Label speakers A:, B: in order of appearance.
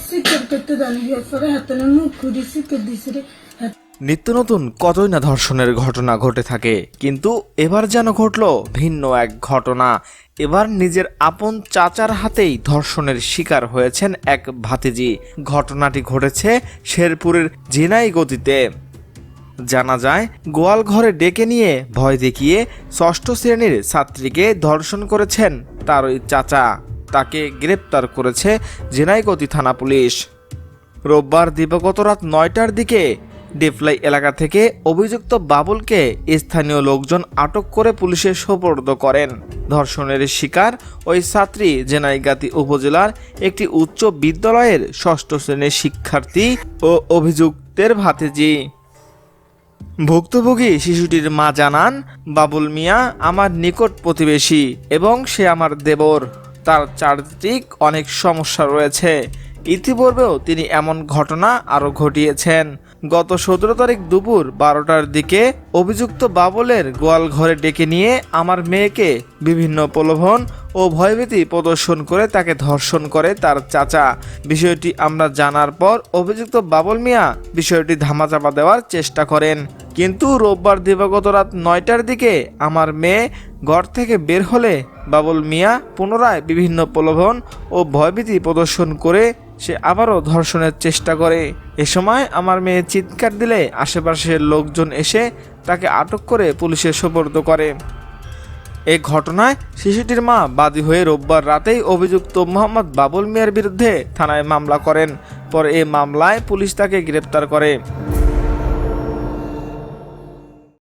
A: সিকেট করতে জানি পরে হাতে মুখ ঘুরি সিকেট দিছে রে।
B: নিত্য নতুন কতই না ধর্ষণের ঘটনা ঘটে থাকে, কিন্তু এবার যেন ঘটল ভিন্ন এক ঘটনা। এবার নিজের আপন চাচার হাতেই ধর্ষণের শিকার হয়েছেন এক ভাতিজি। ঘটনাটি ঘটেছে শেরপুরের ঝিনাইগতিতে। জানা যায়, গোয়াল ঘরে ডেকে নিয়ে ভয় দেখিয়ে ষষ্ঠ শ্রেণীর ছাত্রীকে ধর্ষণ করেছেন তার ওই চাচা। তাকে গ্রেপ্তার করেছে ঝিনাইগতি থানা পুলিশ। রোববার দিবাগত রাত 9টার দিকে ডেফলাই এলাকা থেকে অভিযুক্ত বাবুলকে স্থানীয় লোকজন আটক করে পুলিশে সোপর্দ করেন। ধর্ষণের শিকার ওই ছাত্রী ঝিনাইগাতি উপজেলার একটি উচ্চ বিদ্যালয়ের ষষ্ঠ শ্রেণীর শিক্ষার্থী ও অভিযুক্তের ভাতিজি। ভুক্তভোগী শিশুটির মা জানান, বাবুল মিয়া আমার নিকট প্রতিবেশী এবং সে আমার দেবর। তার চারিত্রিক অনেক সমস্যা রয়েছে। ইতিপূর্বেও তিনি এমন ঘটনা আরও ঘটিয়েছেন। গত 17 তারিখ দুপুর 12টার দিকে অভিযুক্ত বাবুলের গোয়াল ঘরে ডেকে নিয়ে আমার মেয়েকে বিভিন্ন প্রলোভন ও ভয়ভীতি প্রদর্শন করে তাকে ধর্ষণ করে তার চাচা। বিষয়টি আমরা জানার পর অভিযুক্ত বাবুল মিয়া বিষয়টি ধামাচাপা দেওয়ার চেষ্টা করেন, কিন্তু রোববার দিবাগত রাত 9টার দিকে আমার মেয়ে ঘর থেকে বের হলে বাবুল মিয়া পুনরায় বিভিন্ন প্রলোভন ও ভয়ভীতি প্রদর্শন করে সে আবারও ধর্ষণের চেষ্টা করে। এ সময় আমার মেয়ে চিৎকার দিলে আশেপাশের লোকজন এসে তাকে আটক করে পুলিশে সোপর্দ করে। এই ঘটনায় শিশুটির মা বাদী হয়ে রোববার রাতেই অভিযুক্ত মোহাম্মদ বাবুল মিয়ার বিরুদ্ধে থানায় মামলা করেন। পরে এই মামলায় পুলিশ তাকে গ্রেপ্তার করে।